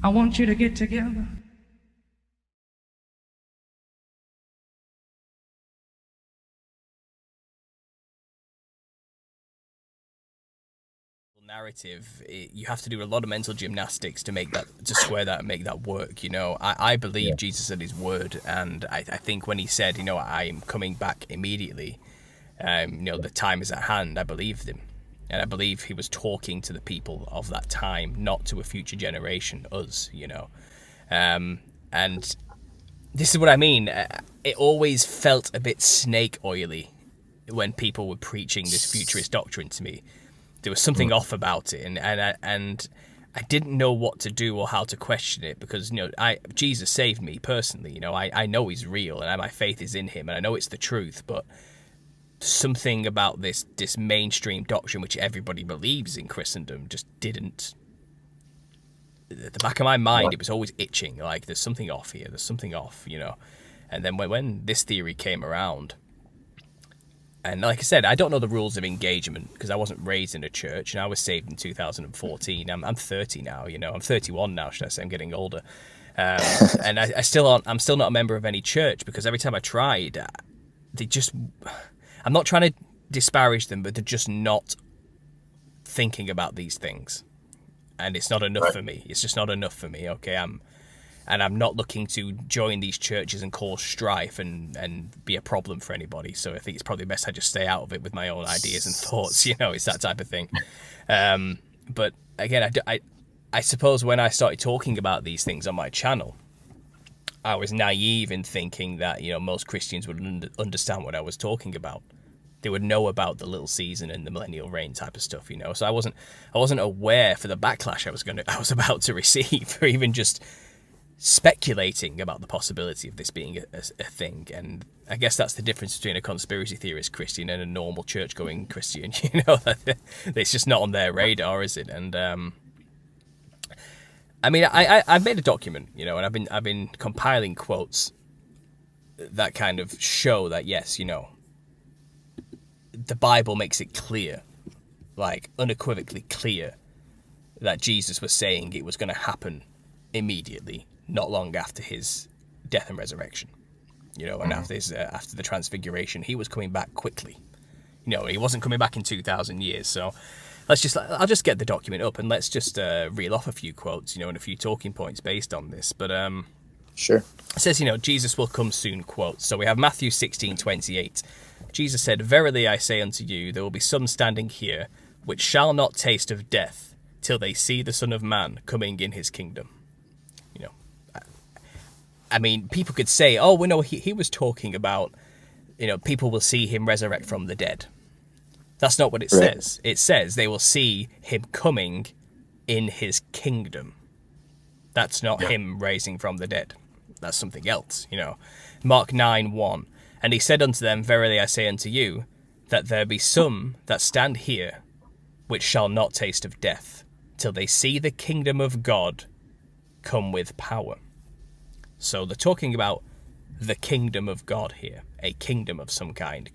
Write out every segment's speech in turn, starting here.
I want you to get together. Narrative, you have to do a lot of mental gymnastics to make that, to square that and make that work. I believe Jesus at his word, and I think when he said, I am coming back immediately, the time is at hand, I believed him. And I believe he was talking to the people of that time, not to a future generation, us. And this is what I mean. It always felt a bit snake oily when people were preaching this futurist doctrine to me. There was something off about it, and I didn't know what to do or how to question it, because Jesus saved me personally. I know he's real, and my faith is in him, and I know it's the truth. But something about this mainstream doctrine, which everybody believes in Christendom, just didn't. At the back of my mind, it was always itching. Like, there's something off here. There's something off, And then when this theory came around. And like I said, I don't know the rules of engagement because I wasn't raised in a church, and I was saved in 2014. I'm 30 now, I'm 31 now, should I say? I'm getting older, and I'm still not a member of any church, because every time I tried, I'm not trying to disparage them, but they're just not thinking about these things, and it's not enough for me. It's just not enough for me. Okay, I'm not looking to join these churches and cause strife and be a problem for anybody. So I think it's probably best I just stay out of it with my own ideas and thoughts. It's that type of thing. But again, I suppose when I started talking about these things on my channel, I was naive in thinking that most Christians would understand what I was talking about. They would know about the little season and the millennial reign type of stuff. So I wasn't aware for the backlash I was about to receive, or even just speculating about the possibility of this being a thing. And I guess that's the difference between a conspiracy theorist Christian and a normal church-going Christian. It's just not on their radar, is it? And I mean, I've made a document, and I've been compiling quotes that kind of show that yes, the Bible makes it clear, like unequivocally clear, that Jesus was saying it was going to happen immediately, not long after his death and resurrection, and after the transfiguration, he was coming back quickly. He wasn't coming back in 2,000 years. So I'll just get the document up and let's just reel off a few quotes, and a few talking points based on this. But sure. It says, Jesus will come soon, quote. So we have Matthew 16:28. Jesus said, "Verily I say unto you, there will be some standing here which shall not taste of death till they see the Son of Man coming in his kingdom." I mean, people could say, oh, well, no, he was talking about, people will see him resurrect from the dead. That's not what it says. It says they will see him coming in his kingdom. That's not him raising from the dead. That's something else, Mark 9:1. And he said unto them, "Verily I say unto you, that there be some that stand here, which shall not taste of death, till they see the kingdom of God come with power." So they're talking about the kingdom of God here, a kingdom of some kind,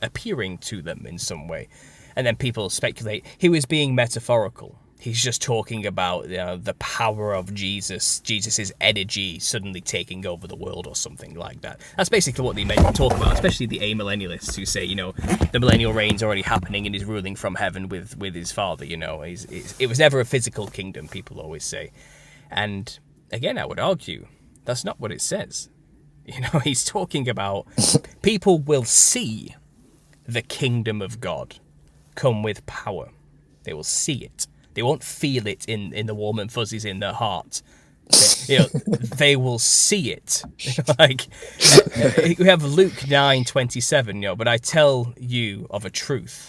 appearing to them in some way. And then people speculate he was being metaphorical. He's just talking about the power of Jesus's energy suddenly taking over the world or something like that. That's basically what they talk about, especially the amillennialists who say, the millennial reign's already happening and he's ruling from heaven with his father. It was never a physical kingdom, people always say. And again, I would argue that's not what it says. He's talking about people will see the kingdom of God come with power. They will see it. They won't feel it in the warm and fuzzies in their heart. They will see it. Like, we have Luke 9:27, but I tell you of a truth.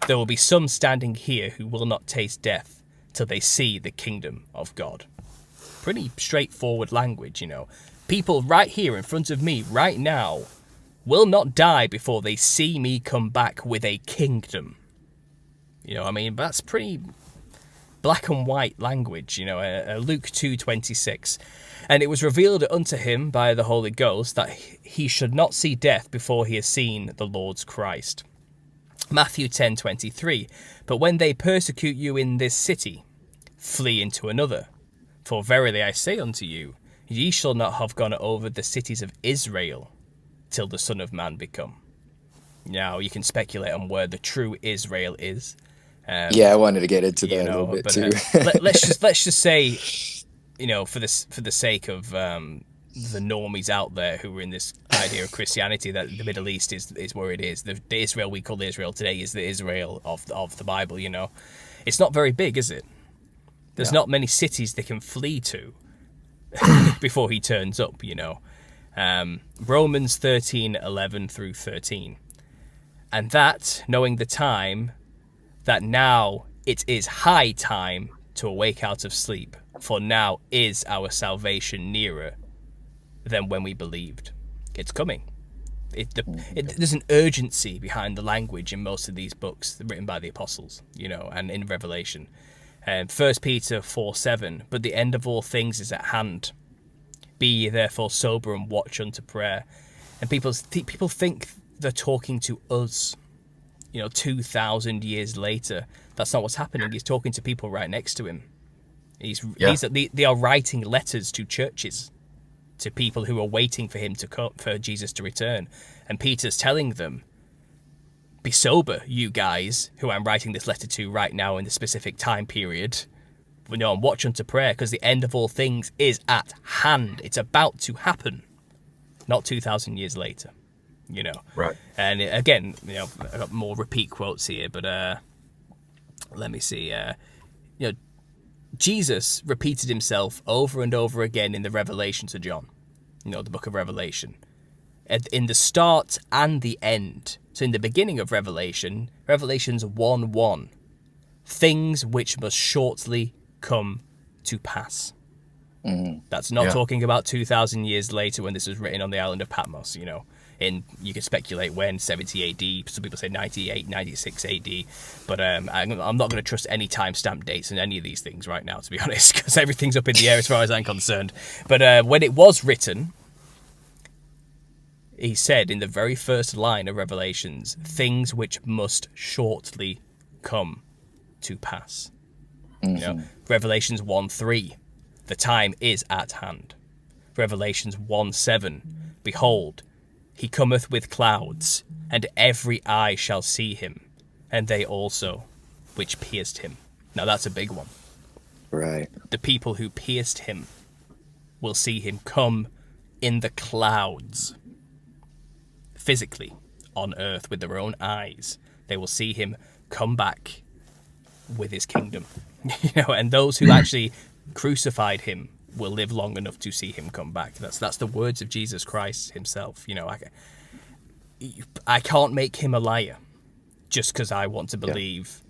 There will be some standing here who will not taste death till they see the kingdom of God. Pretty straightforward language, People right here in front of me right now will not die before they see me come back with a kingdom. I mean, that's pretty black and white language, Luke 2:26. And it was revealed unto him by the Holy Ghost that he should not see death before he has seen the Lord's Christ. Matthew 10:23. But when they persecute you in this city, flee into another. For verily I say unto you, ye shall not have gone over the cities of Israel till the Son of Man become. Now, you can speculate on where the true Israel is. I wanted to get into that a little bit but too. let's just say, for the sake of the normies out there who are in this idea of Christianity, that the Middle East is where it is. The Israel we call Israel today is the Israel of the Bible. It's not very big, is it? There's not many cities they can flee to before he turns up. Romans 13:11 through 13, and that, knowing the time, that now it is high time to awake out of sleep, for now is our salvation nearer than when we believed. It's coming. There's an urgency behind the language in most of these books written by the apostles, and in Revelation. 1 Peter 4:7, but the end of all things is at hand. Be ye therefore sober and watch unto prayer. And people think they're talking to us, 2,000 years later. That's not what's happening. He's talking to people right next to him. They are writing letters to churches, to people who are waiting for him to come, for Jesus to return. And Peter's telling them, be sober, you guys, who I'm writing this letter to right now in the specific time period. And watch unto prayer, because the end of all things is at hand. It's about to happen, not 2,000 years later. Right. And again, I got more repeat quotes here, but let me see. Jesus repeated himself over and over again in the Revelation to John, the book of Revelation, in the start and the end. So in the beginning of Revelation, Revelations 1:1, things which must shortly come to pass. Mm-hmm. That's not talking about 2,000 years later when this was written on the island of Patmos, And you can speculate when, 70 AD, some people say 98, 96 AD, but I'm not going to trust any timestamp dates in any of these things right now, to be honest, because everything's up in the air as far as I'm concerned. But when it was written, he said in the very first line of Revelations, things which must shortly come to pass. Mm-hmm. Revelations 1:3, the time is at hand. Revelations 1:7, behold, he cometh with clouds, and every eye shall see him, and they also which pierced him. Now that's a big one. Right. The people who pierced him will see him come in the clouds, physically, on earth with their own eyes. They will see him come back with his kingdom. And those who actually crucified him will live long enough to see him come back. That's the words of Jesus Christ himself. I can't make him a liar just because I want to believe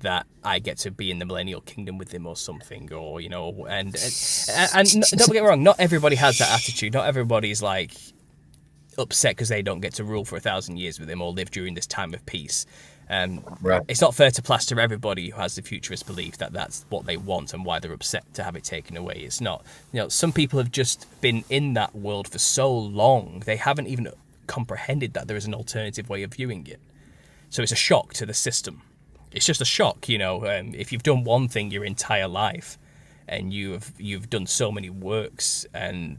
that I get to be in the millennial kingdom with him or something, or and don't get me wrong, not everybody has that attitude. Not everybody's like upset because they don't get to rule for 1,000 years with him or live during this time of peace. Right. It's not fair to plaster everybody who has the futurist belief that that's what they want and why they're upset to have it taken away. It's not. Some people have just been in that world for so long, they haven't even comprehended that there is an alternative way of viewing it. So it's a shock to the system. It's just a shock, if you've done one thing your entire life and you've done so many works and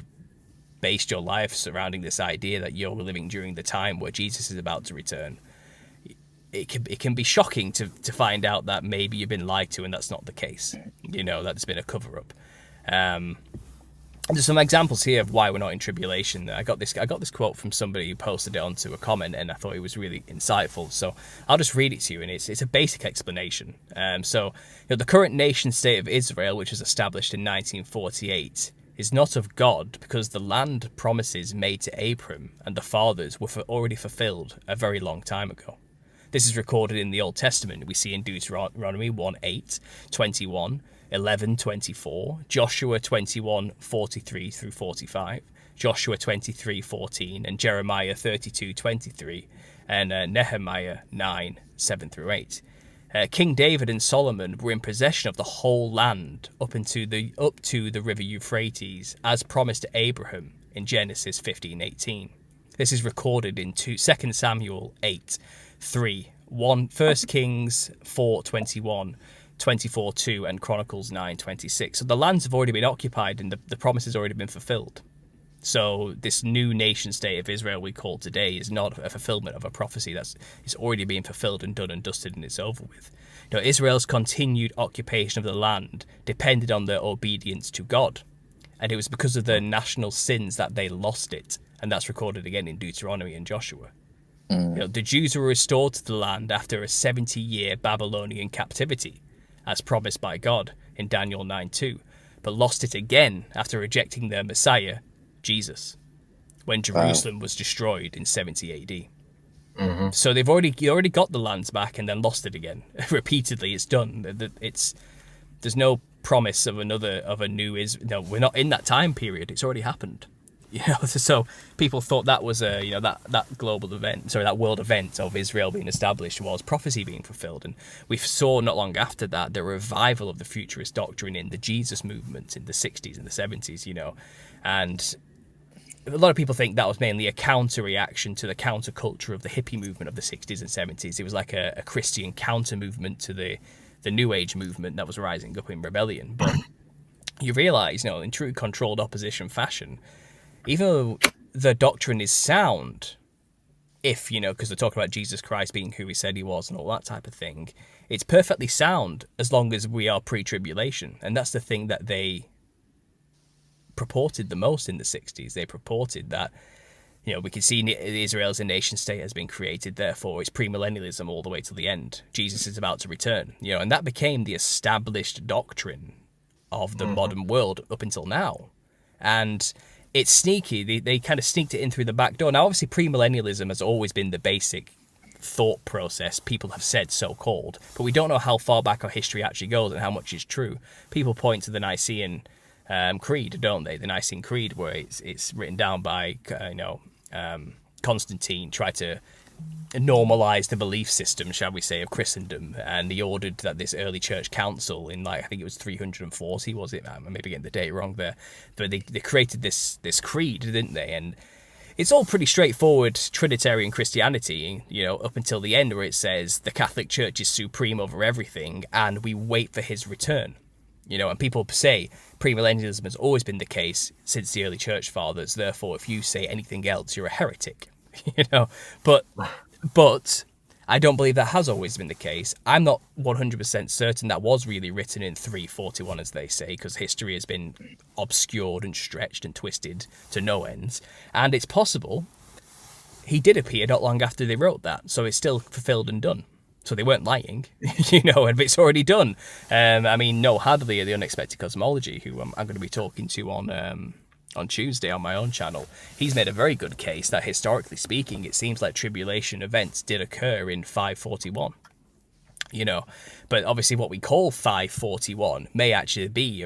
based your life surrounding this idea that you're living during the time where Jesus is about to return. It can be shocking to find out that maybe you've been lied to and that's not the case. That there's been a cover-up. There's some examples here of why we're not in tribulation. I got this quote from somebody who posted it onto a comment, and I thought it was really insightful. So I'll just read it to you, and it's a basic explanation. The current nation state of Israel, which was established in 1948, is not of God, because the land promises made to Abram and the fathers were already fulfilled a very long time ago. This is recorded in the Old Testament. We see in Deuteronomy 1:8, 21, 11:24, Joshua 21:43 through 45, Joshua 23:14, and Jeremiah 32:23, and Nehemiah 9:7 through 8. King David and Solomon were in possession of the whole land up to the river Euphrates, as promised to Abraham in Genesis 15:18. This is recorded in 2 Samuel 8:3, 1 Kings 4:21, 24:2 and Chronicles 9:26. So the lands have already been occupied and the promise has already been fulfilled. So this new nation state of Israel we call today is not a fulfillment of a prophecy it's already been fulfilled and done and dusted and it's over with. You know, Israel's continued occupation of the land depended on their obedience to God. And it was because of their national sins that they lost it. And that's recorded again in Deuteronomy and Joshua. You know, the Jews were restored to the land after a 70-year Babylonian captivity, as promised by God in Daniel 9:2, but lost it again after rejecting their Messiah, Jesus, when Jerusalem was destroyed in 70 AD. So they've already got the lands back and then lost it again. Repeatedly, it's done. There's no promise of a new no, we're not in that time period. It's already happened. You know, so people thought that was that global event, that world event of Israel being established was prophecy being fulfilled. And we saw not long after that the revival of the futurist doctrine in the Jesus movement in the 60s and the 70s, you know. And a lot of people think that was mainly a counter-reaction to the counterculture of the hippie movement of the 60s and 70s. It was like a Christian counter-movement to the New Age movement that was rising up in rebellion. But you realise, you know, in true controlled opposition fashion, even though the doctrine is sound, if, you know, because they're talking about Jesus Christ being who he said he was and all that type of thing, it's perfectly sound as long as we are pre-tribulation. And that's the thing that they purported the most in the 60s. They purported that, you know, we can see Israel as a nation state has been created, therefore it's premillennialism all the way to the end. Jesus is about to return, you know, and that became the established doctrine of the modern world up until now. And it's sneaky. They kind of sneaked it in through the back door. Now, obviously, premillennialism has always been the basic thought process people have said, so-called, but we don't know how far back our history actually goes and how much is true. People point to the Nicene Creed, don't they? The Nicene Creed, where it's written down by Constantine, tried to normalize the belief system, shall we say, of Christendom, and he ordered that this early church council in, like, I think it was 340, was it? I'm maybe getting the date wrong there, but they created this creed, didn't they? And it's all pretty straightforward Trinitarian Christianity, you know, up until the end, where it says the Catholic Church is supreme over everything and we wait for his return. You know, and people say premillennialism has always been the case since the early church fathers. Therefore, if you say anything else, you're a heretic. You know, but I don't believe that has always been the case. I'm not 100% certain that was really written in 341, as they say, because history has been obscured and stretched and twisted to no ends. And it's possible he did appear not long after they wrote that, so it's still fulfilled and done. So they weren't lying, you know, and it's already done. I mean, Noah Hadley of the Unexpected Cosmology, who I'm going to be talking to on Tuesday on my own channel, he's made a very good case that historically speaking, it seems like tribulation events did occur in 541, you know, but obviously what we call 541 may actually be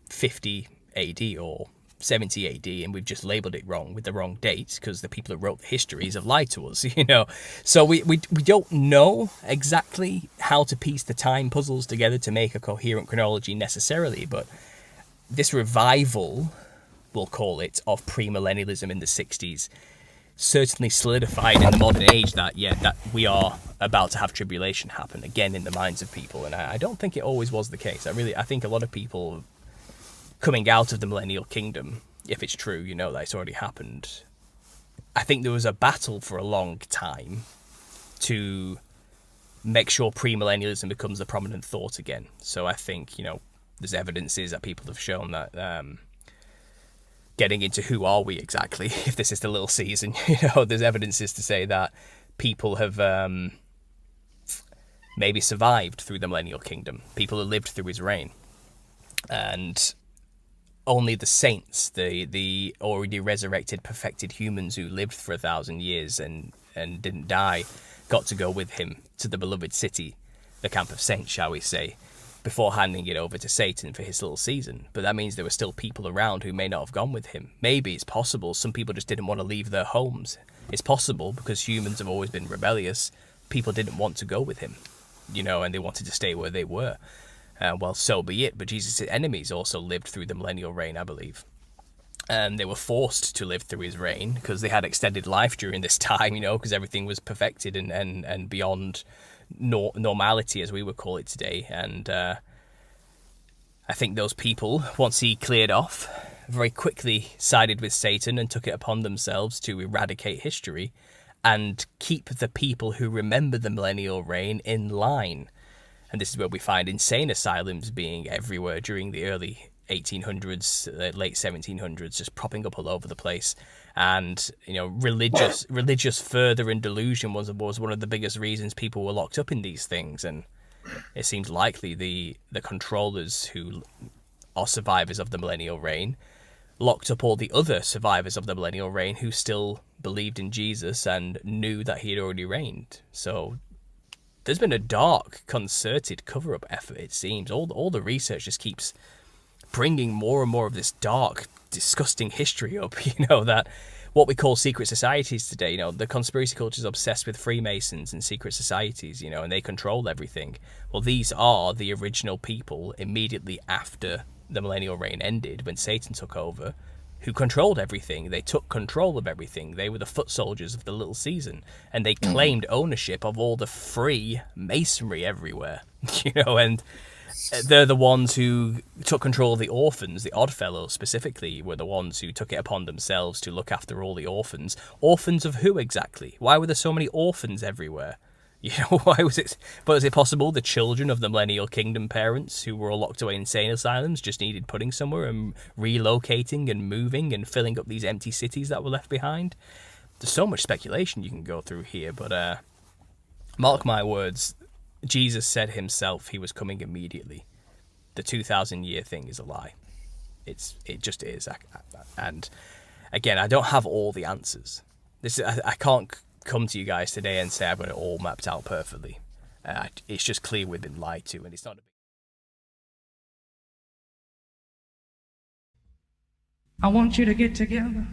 50 AD or 70 AD, and we've just labelled it wrong with the wrong dates because the people who wrote the histories have lied to us, you know. So we don't know exactly how to piece the time puzzles together to make a coherent chronology necessarily, but this revival, we'll call it, of premillennialism in the 60s certainly solidified in the modern age that we are about to have tribulation happen again in the minds of people. And I don't think it always was the case. I think a lot of people coming out of the millennial kingdom, if it's true, you know, that it's already happened, I think there was a battle for a long time to make sure premillennialism becomes the prominent thought again. So I think, you know, there's evidences that people have shown that getting into who are we exactly, if this is the little season, you know, there's evidences to say that people have maybe survived through the millennial kingdom, people who lived through his reign. And only the saints, the already resurrected, perfected humans who lived for 1,000 years and didn't die, got to go with him to the beloved city, the camp of saints, shall we say, before handing it over to Satan for his little season. But that means there were still people around who may not have gone with him. Maybe it's possible some people just didn't want to leave their homes. It's possible because humans have always been rebellious. People didn't want to go with him, you know, and they wanted to stay where they were. Well, so be it. But Jesus' enemies also lived through the millennial reign, I believe. And they were forced to live through his reign because they had extended life during this time, you know, because everything was perfected and beyond normality, as we would call it today. And I think those people, once he cleared off, very quickly sided with Satan and took it upon themselves to eradicate history and keep the people who remember the millennial reign in line. And this is where we find insane asylums being everywhere during the early 1800s, late 1700s, just popping up all over the place. And, you know, religious fervor and delusion was one of the biggest reasons people were locked up in these things. And it seems likely the controllers who are survivors of the millennial reign locked up all the other survivors of the millennial reign who still believed in Jesus and knew that he had already reigned. So there's been a dark, concerted cover-up effort, it seems. All the research just keeps bringing more and more of this dark, disgusting history up, you know, that what we call secret societies today, you know, the conspiracy culture is obsessed with Freemasons and secret societies, you know, and they control everything. Well, these are the original people immediately after the millennial reign ended, when Satan took over, who controlled everything. They took control of everything. They were the foot soldiers of the little Caesar, and they claimed ownership of all the free masonry everywhere, you know, and they're the ones who took control of the orphans. The Oddfellows specifically were the ones who took it upon themselves to look after all the orphans. Orphans of who exactly? Why were there so many orphans everywhere? You know, why was it? But is it possible the children of the millennial kingdom parents who were all locked away in insane asylums just needed putting somewhere and relocating and moving and filling up these empty cities that were left behind? There's so much speculation you can go through here, but mark my words, Jesus said himself he was coming immediately. The 2,000-year thing is a lie. It just is. And again, I don't have all the answers. I can't come to you guys today and say I've got it all mapped out perfectly. It's just clear we've been lied to, and it's not. I want you to get together